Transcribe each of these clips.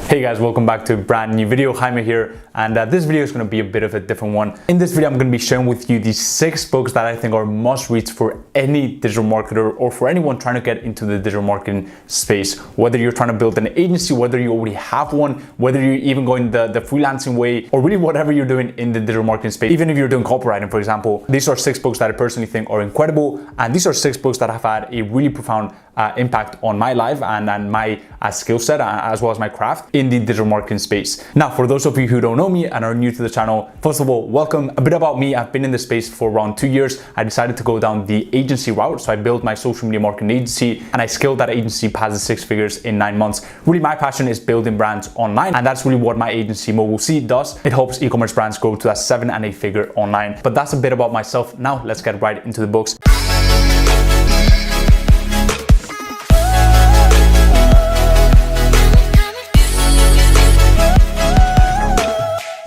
Hey guys, welcome back to a brand new video. Jaime here, and this video is going to be a bit of a different one. In this video, I'm going to be sharing with you these 6 books that I think are must reads for any digital marketer or for anyone trying to get into the digital marketing space. Whether you're trying to build an agency, whether you already have one, whether you're even going the freelancing way, or really whatever you're doing in the digital marketing space. Even if you're doing copywriting, for example, these are 6 books that I personally think are incredible, and these are 6 books that have had a really profound impact on my life and my skill set as well as my craft in the digital marketing space. Now, for those of you who don't know me and are new to the channel, first of all, welcome. A bit about me: I've been in this space for around 2 years. I decided to go down the agency route, so I built my social media marketing agency, and I scaled that agency past the 6 figures in 9 months. Really, my passion is building brands online, and that's really what my agency Mobile Seed does. It helps e-commerce brands grow to that 7 and 8 figure online. But that's a bit about myself. Now, let's get right into the books.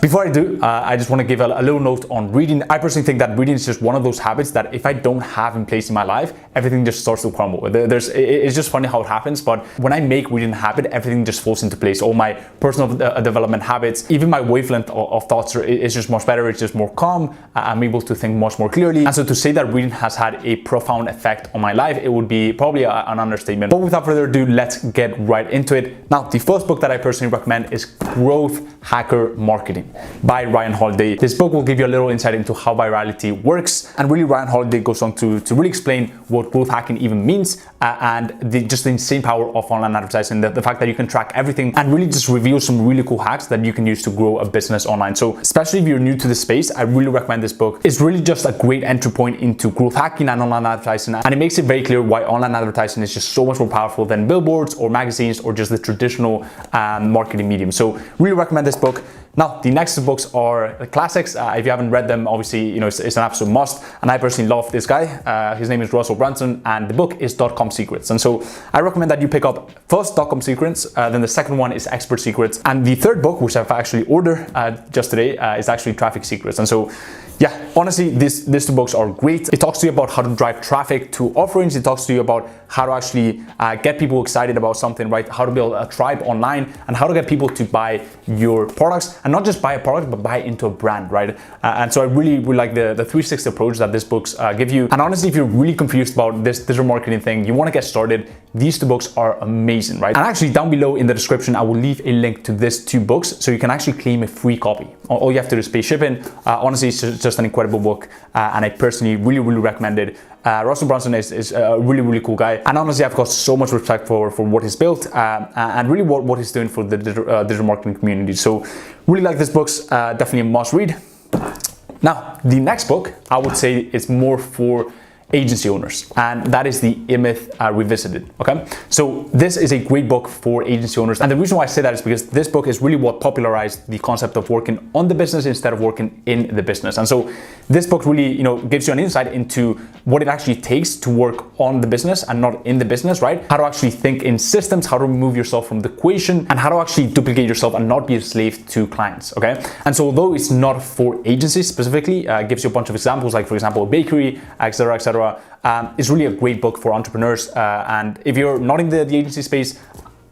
Before I do, I just want to give a little note on reading. I personally think that reading is just one of those habits that if I don't have in place in my life, everything just starts to crumble. It's just funny how it happens, but when I make reading a habit, everything just falls into place. All my personal development habits, even my wavelength of thoughts is just much better. It's just more calm. I'm able to think much more clearly. And so to say that reading has had a profound effect on my life, it would be probably an understatement. But without further ado, let's get right into it. Now, the first book that I personally recommend is Growth Hacker Marketing by Ryan Holiday. This book will give you a little insight into how virality works, and really Ryan Holiday goes on to really explain what growth hacking even means and just the insane power of online advertising, the fact that you can track everything, and really just reveal some really cool hacks that you can use to grow a business online. So especially if you're new to the space, I really recommend this book. It's really just a great entry point into growth hacking and online advertising, and it makes it very clear why online advertising is just so much more powerful than billboards or magazines or just the traditional marketing medium. So really recommend this book. Now, the next books are the classics. If you haven't read them, obviously, it's an absolute must. And I personally love this guy. His name is Russell Brunson, and the book is .com Secrets. And so I recommend that you pick up first .com Secrets, then the second one is Expert Secrets, and the third book, which I've actually ordered just today, is actually Traffic Secrets. And so, yeah, honestly, these 2 books are great. It talks to you about how to drive traffic to offerings. It talks to you about how to actually get people excited about something, right? How to build a tribe online, and how to get people to buy your products, and not just buy a product, but buy into a brand, right? And so I really like the 360 approach that these books give you. And honestly, if you're really confused about this digital marketing thing, you want to get started, these 2 books are amazing, right? And actually, down below in the description, I will leave a link to these 2 books so you can actually claim a free copy. All you have to do is pay shipping. Honestly, it's just an incredible book, and I personally really recommend it. Russell Brunson is a really cool guy, and honestly, I've got so much respect for what he's built and really what he's doing for the digital marketing community. So really like this book's definitely a must read. Now, the next book I would say is more for agency owners, and that is the E-Myth Revisited. Okay, so this is a great book for agency owners, and the reason why I say that is because this book is really what popularized the concept of working on the business instead of working in the business. And so this book really gives you an insight into what it actually takes to work on the business and not in the business, right? How to actually think in systems, how to remove yourself from the equation, and how to actually duplicate yourself and not be a slave to clients. Okay, and so although it's not for agencies specifically, it gives you a bunch of examples, like for example a bakery, etc. It's really a great book for entrepreneurs, and if you're not in the agency space,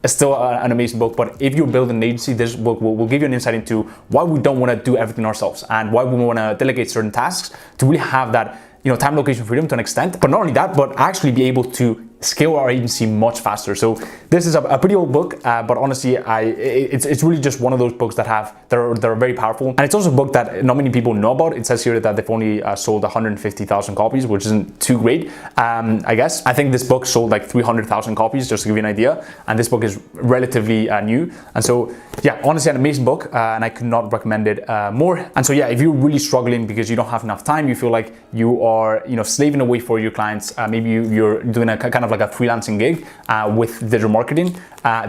it's still an amazing book. But if you're building an agency, this book will give you an insight into why we don't want to do everything ourselves and why we want to delegate certain tasks to really have that time, location freedom to an extent, but not only that, but actually be able to scale our agency much faster. So this is a pretty old book, but honestly, it's really just one of those books that are very powerful. And it's also a book that not many people know about. It says here that they've only sold 150,000 copies, which isn't too great, I guess. I think this book sold like 300,000 copies, just to give you an idea. And this book is relatively new. And so, yeah, honestly, an amazing book, and I could not recommend it more. And so, yeah, if you're really struggling because you don't have enough time, you feel like you are, slaving away for your clients, maybe you're doing a kind of like a freelancing gig with digital marketing,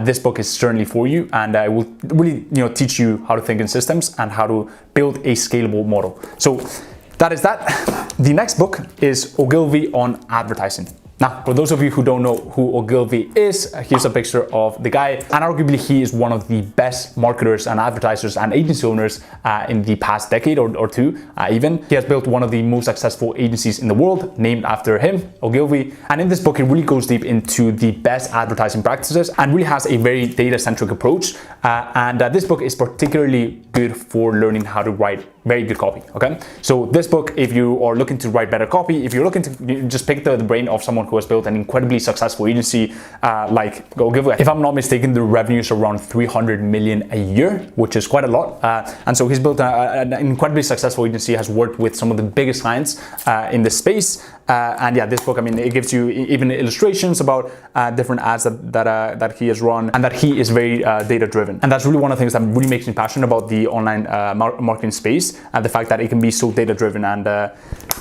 this book is certainly for you, and I will really teach you how to think in systems and how to build a scalable model. So that is that. The next book is Ogilvy on advertising. Now, for those of you who don't know who Ogilvy is, here's a picture of the guy, and arguably he is one of the best marketers and advertisers and agency owners in the past decade or two even. He has built one of the most successful agencies in the world, named after him, Ogilvy. And in this book, he really goes deep into the best advertising practices and really has a very data-centric approach. This book is particularly good for learning how to write very good copy, okay? So this book, if you are looking to write better copy, if you're looking to just pick the brain of someone who has built an incredibly successful agency like Ogilvy, if I'm not mistaken, the revenue is around 300 million a year, which is quite a lot. And so he's built an incredibly successful agency, has worked with some of the biggest clients in the space. And yeah, this book, I mean, it gives you even illustrations about different ads that he has run, and that he is very data driven. And that's really one of the things that really makes me passionate about the online marketing space, and the fact that it can be so data driven. And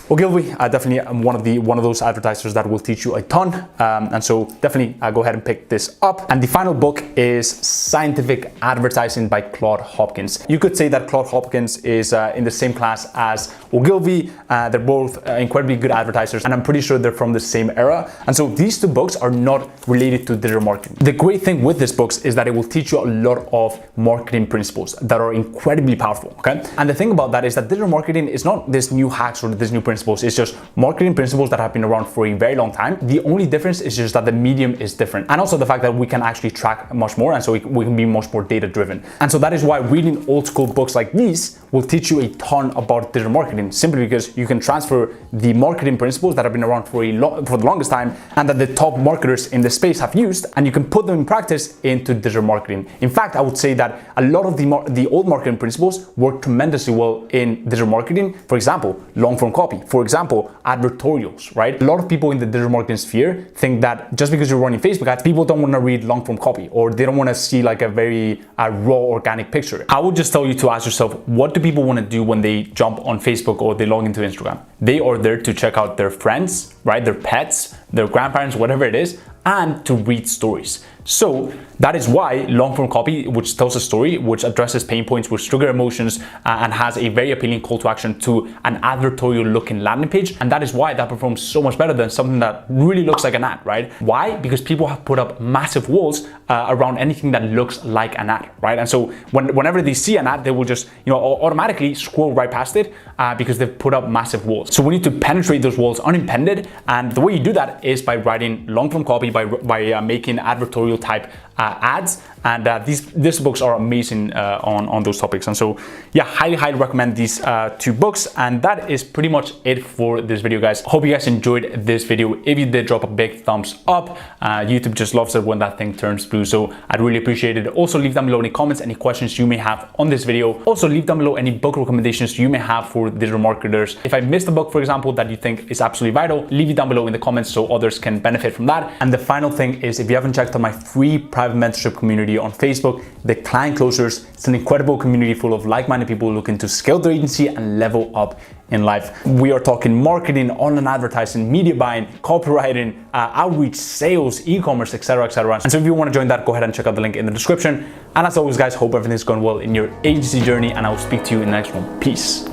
Ogilvy, definitely one of those advertisers that will teach you a ton. And so definitely go ahead and pick this up. And the final book is Scientific Advertising by Claude Hopkins. You could say that Claude Hopkins is in the same class as Ogilvy. They're both incredibly good advertisers, and I'm pretty sure they're from the same era. And so these two books are not related to digital marketing. The great thing with these books is that it will teach you a lot of marketing principles that are incredibly powerful, okay? And the thing about that is that digital marketing is not this new hacks or this new principles. It's just marketing principles that have been around for a very long time. The only difference is just that the medium is different. And also the fact that we can actually track much more, and so we can be much more data driven. And so that is why reading old school books like these will teach you a ton about digital marketing, simply because you can transfer the marketing principles that have been around for the longest time, and that the top marketers in the space have used, and you can put them in practice into digital marketing. In fact, I would say that a lot of the old marketing principles work tremendously well in digital marketing. For example, long form copy. For example, advertorials, right? A lot of people in the digital marketing sphere think that just because you're running Facebook ads, people don't want to read long form copy, or they don't want to see like a very raw organic picture. I would just tell you to ask yourself, what do people want to do when they jump on Facebook or they log into Instagram? They are there to check out their friends, right? Their pets, their grandparents, whatever it is, and to read stories. So that is why long form copy, which tells a story, which addresses pain points, which trigger emotions, and has a very appealing call to action to an advertorial looking landing page. And that is why that performs so much better than something that really looks like an ad, right? Why? Because people have put up massive walls around anything that looks like an ad, right? And so whenever they see an ad, they will just, automatically scroll right past it because they've put up massive walls. So we need to penetrate those walls unimpeded. And the way you do that is by writing long form copy, by making advertorial type ads. And these books are amazing on those topics. And so yeah, highly recommend these two books. And that is pretty much it for this video, guys. Hope you guys enjoyed this video. If you did, drop a big thumbs up. YouTube just loves it when that thing turns blue, so I'd really appreciate it. Also, leave down below any comments, any questions you may have on this video. Also, leave down below any book recommendations you may have for digital marketers. If I missed a book, for example, that you think is absolutely vital, leave it down below in the comments so others can benefit from that. And the final thing is, if you haven't checked out my free private mentorship community on Facebook, the Client Closers, it's an incredible community full of like-minded people looking to scale their agency and level up in life. We are talking marketing, online advertising, media buying, copywriting, outreach, sales, e-commerce, etc. And so if you want to join that, go ahead and check out the link in the description. And as always, guys, hope everything's going well in your agency journey, and I will speak to you in the next one. Peace.